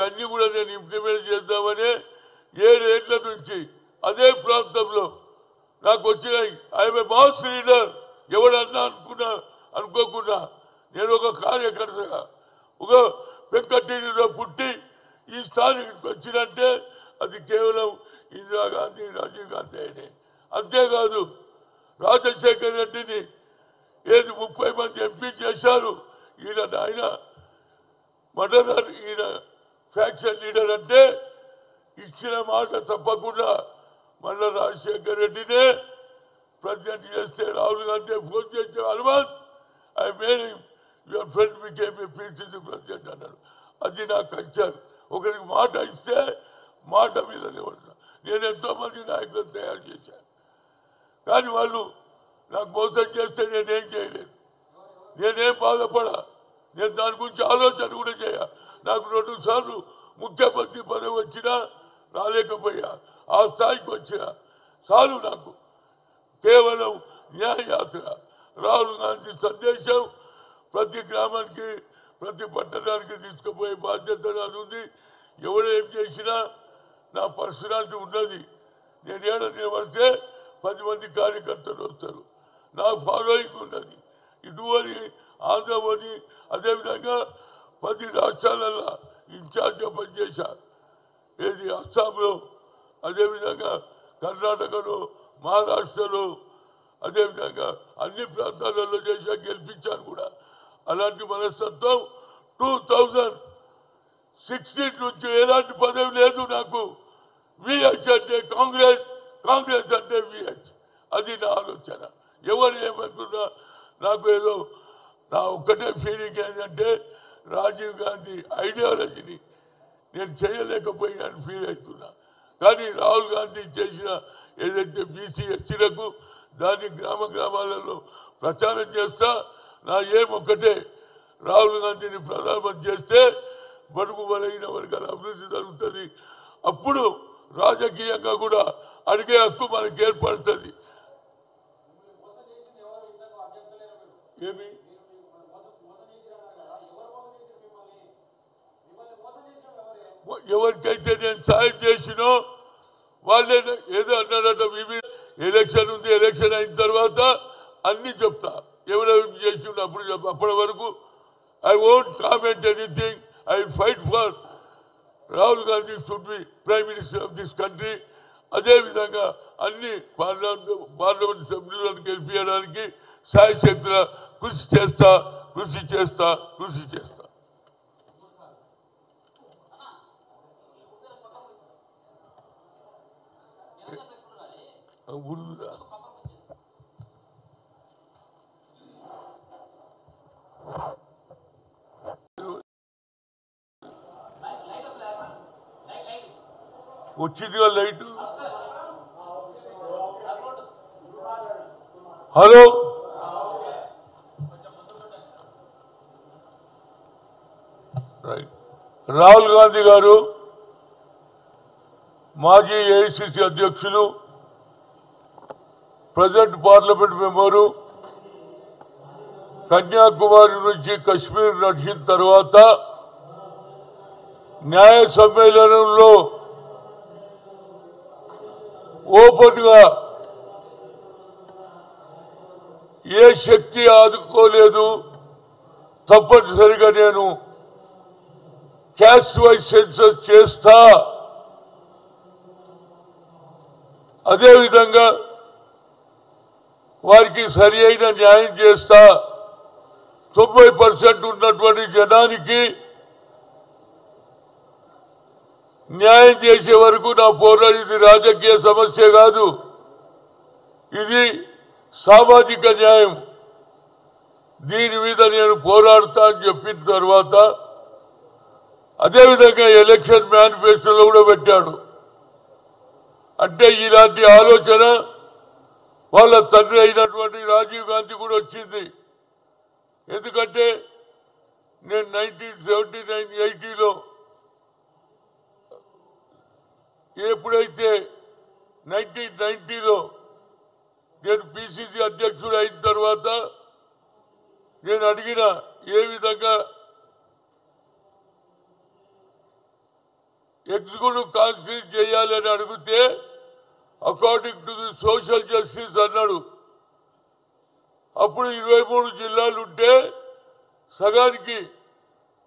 అన్ని కూడా నేను ఇంప్లిమెంట్ చేద్దామని 7 ఏళ్ల నుంచి అదే ప్రాంతంలో నాకు వచ్చినాయి. I'm a mass leader. ఎవరన్నా అనుకోకుండా నేను ఒక కార్యకర్తగా ఒక వెంకటగిరిలో పుట్టి ఈ స్థానానికి వచ్చినంటే అది కేవలం ఇందిరాగాంధీ, రాజీవ్ గాంధీ అయినే. అంతేకాదు రాజశేఖర్ రెడ్డిని 30 మంది ఎంపీ చేశారు. ఆయన మర్డరర్, ఈయన ఫ్యాక్షన్ లీడర్ అంటే ఇచ్చిన మాట తప్పకుండా మళ్ళా రాజశేఖర్ రెడ్డినే ప్రెసిడెంట్ చేస్తే రాహుల్ గాంధీ ఫోన్ చేస్తే Hanumanth I made your friend became a PCC president అన్నాడు. అది నా కల్చర్. ఒకరికి మాట ఇస్తే మాట మీద నిలబడతా. నేను ఎంతోమంది నాయకులను తయారు చేశాను. కానీ వాళ్ళు నాకు మోసం చేస్తే నేనేం చేయలేదు. నేనేం బాధపడా. నేను దాని గురించి ఆలోచన కూడా చేయ. నాకు 2 సార్లు ముఖ్యమంత్రి పదవి వచ్చినా రాలేకపోయా. ఆ స్థాయికి వచ్చిన చాలు నాకు. కేవలం న్యాయయాత్ర, రాహుల్ గాంధీ సందేశం ప్రతి గ్రామానికి, ప్రతి పట్టణానికి తీసుకుపోయే బాధ్యత నాది ఉంది. ఎవడేం చేసినా నా పర్సనాలిటీ ఉన్నది. నేను ఏడ నిలబడితే 10 మంది కార్యకర్తలు వస్తారు. నాకు ఫాలోయింగ్ ఉన్నది. ఇటువని ఆంధ్రవని అదేవిధంగా 10 రాష్ట్రాలలో ఇన్ఛార్జ్గా పనిచేశా. ఏది అస్సాంలో, అదేవిధంగా కర్ణాటకలో, మహారాష్ట్రలో, అదేవిధంగా అన్ని ప్రాంతాలలో చేశా. గెలిపించాను కూడా. అలాంటి మనస్తత్వం 2016 నుంచి ఎలాంటి పదవి లేదు నాకు. విహెచ్ అంటే కాంగ్రెస్, కాంగ్రెస్ అంటే విహెచ్. అది నా ఆలోచన. ఎవరు ఏమనుకున్నా నాకు ఏదో నా ఒక్కటే ఫీలింగ్ ఏంటంటే రాజీవ్ గాంధీ ఐడియాలజీని నేను చేయలేకపోయినాను ఫీల్ అవుతున్నా. కానీ రాహుల్ గాంధీ చేసిన ఏదైతే బీసీ ఎస్టీలకు దాన్ని గ్రామాలలో ప్రచారం చేస్తా. నా ఏమొక్కటే రాహుల్ గాంధీని ప్రధానమంత్రి చేస్తే బడుగు బలైన వర్గాల అభివృద్ధి జరుగుతుంది. అప్పుడు రాజకీయంగా కూడా అడిగే హక్కు మనకు ఏర్పడుతుంది. ఏమి ఎవరికైతే నేను సాయం చేసినో వాళ్ళే ఏదో అన్నారట. ఎలక్షన్ ఉంది, ఎలక్షన్ అయిన తర్వాత అన్ని చెప్తా. ఎవరెవరు చేసిండు అప్పుడు చెప్తా. అప్పటి వరకు I won't comment anything. I fight for Rahul Gandhi should be prime minister of this country. అదేవిధంగా అన్ని పార్లమెంట్ సభ్యులను గెలిపించడానికి సాయశక్తుల కృషి చేస్తా. వచ్చిందిగా లైట్. హలో, రాహుల్ గాంధీ గారు మాజీ ఏఐసిసి అధ్యక్షులు, ప్రజెంట్ పార్లమెంట్ మెంబరు, కన్యాకుమారి నుంచి కశ్మీర్ నడిచిన తర్వాత న్యాయ సమ్మేళనంలో ఓపెన్ గా ఏ శక్తి ఆదుకోలేదు, తప్పనిసరిగా నేను క్యాస్ట్ వైజ్ సెన్సస్ చేస్తా, అదేవిధంగా వారికి సరి అయిన న్యాయం చేస్తా, 90% ఉన్నటువంటి జనానికి న్యాయం చేసే వరకు నా పోరాటం. ఇది రాజకీయ సమస్య కాదు, ఇది సామాజిక న్యాయం. దీని మీద నేను పోరాడుతా అని చెప్పిన తర్వాత అదేవిధంగా ఎలక్షన్ మేనిఫెస్టోలో కూడా పెట్టాడు. అంటే ఇలాంటి ఆలోచన వాళ్ళ తండ్రి అయినటువంటి రాజీవ్ గాంధీ కూడా వచ్చింది. ఎందుకంటే నేను 1979-80లో ఎప్పుడైతే 1990లో నేను పిసిసి అధ్యక్షుడు అయిన తర్వాత నేను అడిగిన ఏ విధంగా ఎగ్జిక్యూటివ్ కాన్స్టిట్యూట్ చేయాలని అడిగితే according to the social justice అన్నాడు. అప్పుడు 23 జిల్లాలు ఉంటే సగానికి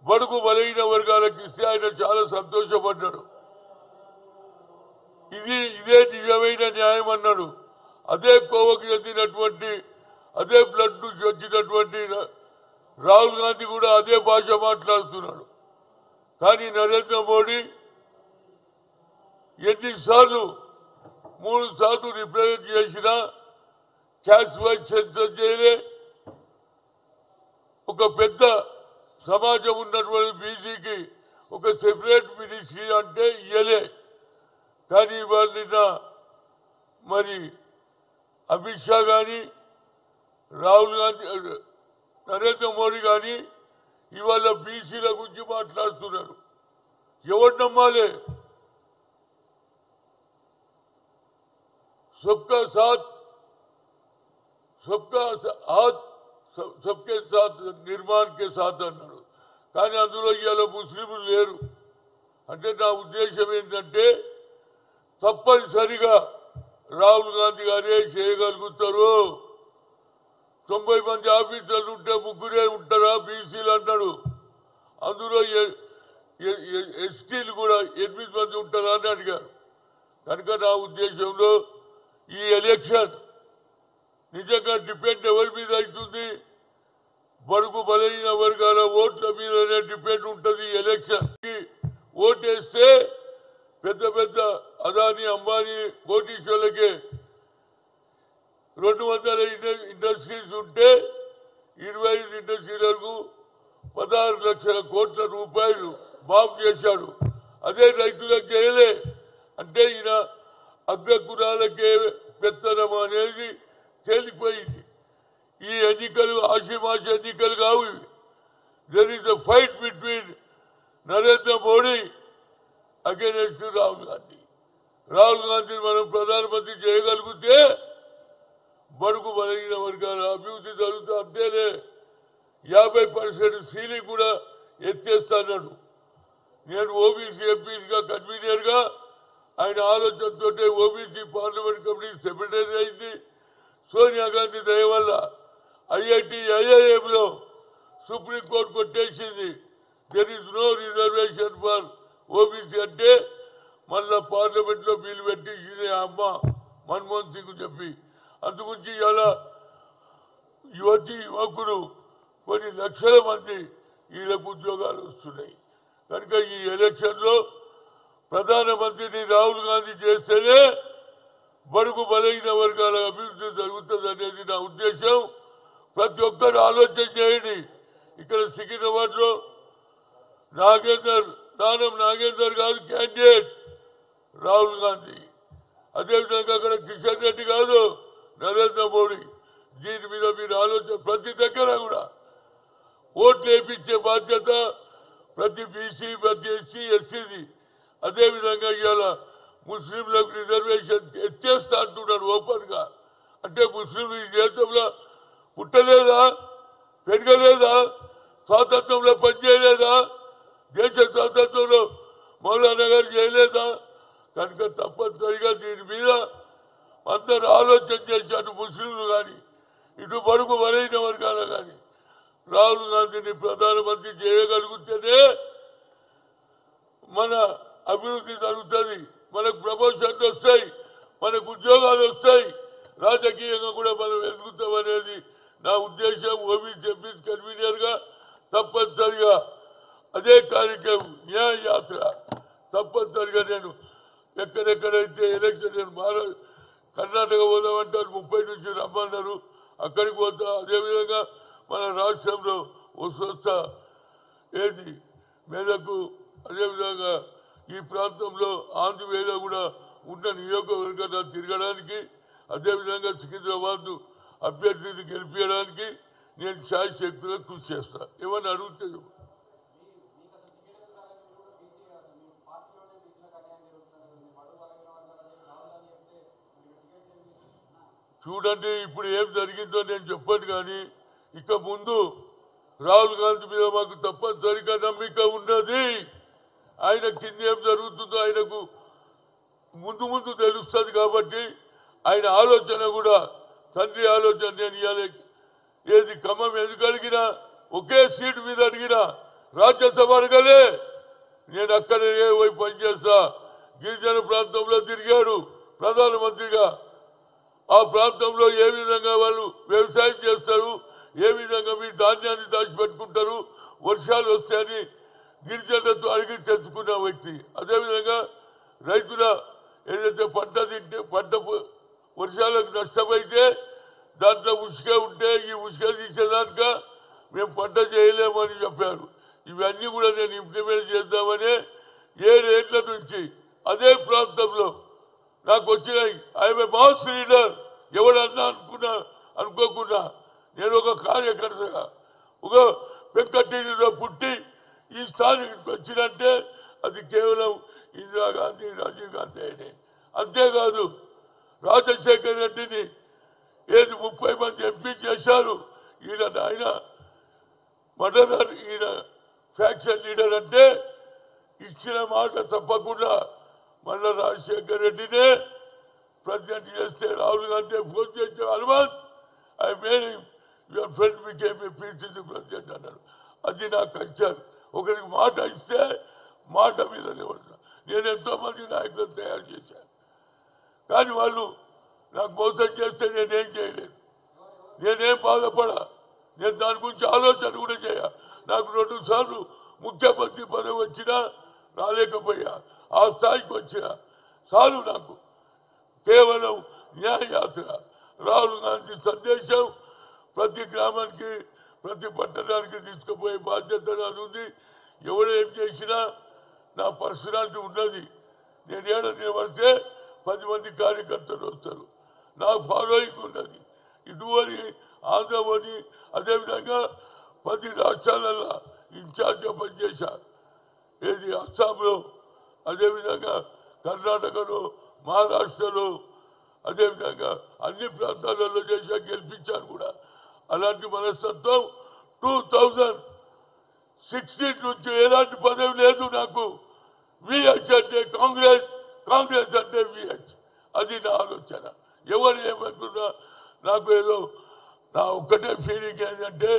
బడుగు బలైన వర్గాలకు ఇస్తే ఆయన చాలా సంతోషపడ్డాడు. ఇదే నిజమైన న్యాయం అన్నాడు. అదే కోవకు చెందినటువంటి అదే బ్లడ్ నుంచి వచ్చినటువంటి రాహుల్ గాంధీ కూడా అదే భాష మాట్లాడుతున్నాడు. కానీ నరేంద్ర మోడీ ఎన్నిసార్లు 3 సార్లు రిప్రజెంట్ చేసినా క్యాస్ట్ వైజ్ సెన్సస్ చేయలే. ఒక పెద్ద సమాజం ఉన్నటువంటి బీసీకి ఒక సెపరేట్ మినిస్ట్రీ అంటే ఇయ్యలే. కానీ ఇవాళ నిన్న మరి అమిత్ షా కానీ రాహుల్ గాంధీ నరేంద్ర మోడీ కానీ ఇవాళ బీసీల గురించి మాట్లాడుతున్నారు. ఎవరు నమ్మాలి? सबका साथ सबका हाथ सबके साथ निर्माण के साथ అన్నాడు. కానీ అందులో ఇవాళ ముస్లింలు లేరు. అంటే నా ఉద్దేశం ఏంటంటే తప్పనిసరిగా రాహుల్ గాంధీ గారే చేయగలుగుతారు. 90 మంది ఆఫీసర్లు ఉంటే 3 ఉంటారా బీసీలు అన్నాడు. అందులో ఎస్టీలు కూడా 8 మంది ఉంటారా అని అడిగారు. కనుక నా ఉద్దేశంలో ఈ ఎలక్షన్ నిజంగా డిపెండ్ ఎవరి మీద అవుతుంది? బడుగు బలైన వర్గాల ఓట్ల మీదనే డిపెండ్ ఉంటుంది. ఎలక్షన్ ఓటేస్తే పెద్ద పెద్ద అదాని అంబానీ కోటీశ్వర్లకే 200 ఇండస్ట్రీస్ ఉంటే 25 ఇండస్ట్రీలకు 16 లక్షల కోట్ల రూపాయలు మాఫ్ చేశాడు. అదే రైతులకు చేయలే. అంటే ఈయన అగ్రకులాలకే పెత్తనం అనేది తేలిపోయింది. ఈ ఎన్నికలు ఆషిమాషి ఎన్నికలు కావు. There is a fight between Narendra Modi against Rahul Gandhi. Rahul గాంధీని మనం ప్రధానమంత్రి చేయగలిగితే బడుగు బలైన వర్గాల అభివృద్ధి జరుగుతుంది. అంతేలే 50% సీలింగ్ కూడా ఎత్తేస్తాడు. నేను ఓబీసీ ఎంపీగా కన్వీనర్గా ఆయన ఆలోచనతో ఓబీసీ పార్లమెంట్ కమిటీ సెక్రటరీ అయింది. సోనియా గాంధీ దయ వల్ల ఐఐఎంలో సుప్రీంకోర్టు కొట్టేసింది. There is no reservation for OBC అంటే మళ్ళా పార్లమెంట్లో బిల్లు పెట్టించింది అమ్మ మన్మోహన్ సింగ్ చెప్పి. అందుగురించి ఇలా యువతి యువకులు కొన్ని లక్షల మంది వీళ్ళకు ఉద్యోగాలు వస్తున్నాయి. కనుక ఈ ఎలక్షన్లో ప్రధానమంత్రిని రాహుల్ గాంధీ చేస్తేనే బడుగు బలైన వర్గాల అభివృద్ధి జరుగుతుంది అనేది నా ఉద్దేశం. ప్రతి ఒక్కరు ఆలోచన చేయండి. ఇక్కడ సికింద్రాబాద్లో దానం నాగేందర్ కాదు క్యాండిడేట్ రాహుల్ గాంధీ. అదేవిధంగా అక్కడ కిషన్ రెడ్డి కాదు నరేంద్ర మోడీ. దీని మీద మీరు ఆలోచన ప్రతి దగ్గర కూడా ఓట్లు వేయించే బాధ్యత ప్రతి బీసీ ప్రతి ఎస్సీ ఎస్సీది. అదేవిధంగా ఇవాళ ముస్లింలకు రిజర్వేషన్ ఎత్తేస్తా అంటున్నాడు ఓపెన్గా. అంటే ముస్లింలు ఈ దేశంలో పుట్టలేదా, పెరగలేదా, స్వాతంత్రంలో పనిచేయలేదా, దేశ స్వాతంత్రంలో మౌలానా గారు చేయలేదా? కనుక తప్పనిసరిగా దీని మీద అందరూ ఆలోచన చేశారు. ముస్లింలు కానీ ఇటు బడుగు బలైన వర్గాలు కానీ రాహుల్ గాంధీని ప్రధానమంత్రి చేయగలిగితేనే మన అభివృద్ధి జరుగుతుంది. మనకు ప్రమోషన్లు వస్తాయి, మనకు ఉద్యోగాలు వస్తాయి, రాజకీయంగా కూడా మనం ఎదుగుతాం అనేది నా ఉద్దేశం. ఓబీసీ ఎంపీస్ కన్వీనర్గా తప్పనిసరిగా అదే కార్యక్రమం న్యాయ యాత్ర తప్పనిసరిగా నేను ఎక్కడెక్కడైతే ఎలక్షన్ నేను కర్ణాటక పోదామంటారు, 30 నుంచి రమ్మన్నారు, అక్కడికి పోతా. అదేవిధంగా మన రాష్ట్రంలో వస్తా ఏది మెదకు, అదేవిధంగా ఈ ప్రాంతంలో ఆంధ్రవేలో కూడా ఉన్న నియోజకవర్గాన్ని తిరగడానికి, అదేవిధంగా సికింద్రాబాద్ అభ్యర్థిని గెలిపించడానికి నేను శాయశక్తులు కృషి చేస్తాను. ఏమన్నా అడిగితే చూడండి. ఇప్పుడు ఏం జరిగిందో నేను చెప్పాను. కానీ ఇక ముందు రాహుల్ గాంధీ మీద మాకు తప్పనిసరిగా నమ్మిక ఉన్నది. ఆయన కింద ఏం జరుగుతుందో ఆయనకు ముందు ముందు తెలుస్తుంది కాబట్టి ఆయన ఆలోచన కూడా తండ్రి ఆలోచన నేను ఇవ్వాలి ఏది ఖమ్మం ఎందుకు అడిగినా ఒకే సీటు మీద అడిగినా రాజ్యసభ అడగలే నేను అక్కడే పోయి పనిచేస్తా గిరిజన ప్రాంతంలో తిరిగాడు ప్రధానమంత్రిగా ఆ ప్రాంతంలో ఏ విధంగా వాళ్ళు వ్యవసాయం చేస్తారు ఏ విధంగా మీ ధాన్యాన్ని దాచిపెట్టుకుంటారు వర్షాలు వస్తాయని గిరిజనులతో అడిగి తెచ్చుకున్న వ్యక్తి అదేవిధంగా రైతుల ఏదైతే పంట తింటే పంట వర్షాలకు నష్టమైతే దాంట్లో ఉసుక ఉంటే ఈ ఉసుక తీసేదాక మేము పంట చేయలేమని చెప్పారు ఇవన్నీ కూడా నేను ఇంప్లిమెంట్ చేద్దామని 7 ఏళ్ల నుంచి అదే ప్రాంతంలో నాకు వచ్చినాయి ఐఎమ్ ఏ మాస్ లీడర్ ఎవరన్నా అనుకోకుండా నేను ఒక కార్యకర్తగా ఒక వెంకటగిరిలో పుట్టి ఈ స్థానానికి వచ్చినంటే అది కేవలం ఇందిరాగాంధీ రాజీవ్ గాంధీ అయినే అంతేకాదు రాజశేఖర్ రెడ్డిని ఏది 30 మంది ఎంపీ చేశారు ఆయన మర్డరర్ ఈయన ఫ్యాక్షన్ లీడర్ అంటే ఇచ్చిన మాట తప్పకుండా మళ్ళా రాజశేఖర్ రెడ్డినే ప్రెసిడెంట్ చేస్తే రాహుల్ గాంధీ ఫోన్ చేస్తే Hanumanth I made your friend became a PCC president అన్నాడు అది నా కల్చర్ ఒకరికి మాట ఇస్తే మాట మీద నిలబడతా నేను ఎంతోమంది నాయకులను తయారు చేశాను కానీ వాళ్ళు నాకు మోసం చేస్తే నేనేం చేయలేదు నేనేం బాధపడా నేను దాని గురించి ఆలోచన కూడా చేయ నాకు 2 సార్లు ముఖ్యమంత్రి పదవి వచ్చినా రాలేకపోయా ఆ స్థాయికి వచ్చినా చాలు నాకు కేవలం న్యాయయాత్ర రాహుల్ గాంధీ సందేశం ప్రతి గ్రామానికి ప్రతి పట్టణానికి తీసుకుపోయే బాధ్యత నాది ఉంది ఎవరు ఏం చేసినా నా పర్సనాలిటీ ఉన్నది నేను ఏడ నిలబడితే 10 మంది కార్యకర్తలు వస్తారు నాకు ఫాలోయింగ్ ఉన్నది ఇటువరి ఆంధ్రవని అదేవిధంగా 10 రాష్ట్రాలలో ఇన్ఛార్జ్గా పనిచేశా ఏది అస్సాంలో అదేవిధంగా కర్ణాటకలో మహారాష్ట్రలో అదేవిధంగా అన్ని ప్రాంతాలలో చేశా గెలిపించాను కూడా అలాంటి మనస్తత్వం 2016 నుంచి ఎలాంటి పదవి లేదు నాకు విహెచ్ అంటే కాంగ్రెస్ అంటే విహెచ్ అది నా ఆలోచన ఎవరు ఏమనుకున్నా నాకు ఏదో నా ఒక్కటే ఫీలింగ్ ఏంటంటే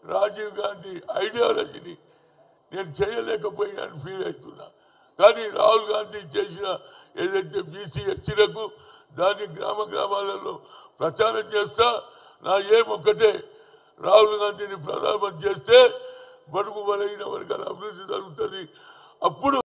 రాజీవ్ గాంధీ ఐడియాలజీని నేను చేయలేకపోయినాను ఫీల్ అవుతున్నా కానీ రాహుల్ గాంధీ చేసిన ఏదైతే బీసీ ఎస్టీలకు దాన్ని గ్రామాలలో ప్రచారం చేస్తా నా ఏమొక్కటే రాహుల్ గాంధీని ప్రధానమంత్రి చేస్తే బడుగు బలైన వర్గాల అభివృద్ధి జరుగుతుంది అప్పుడు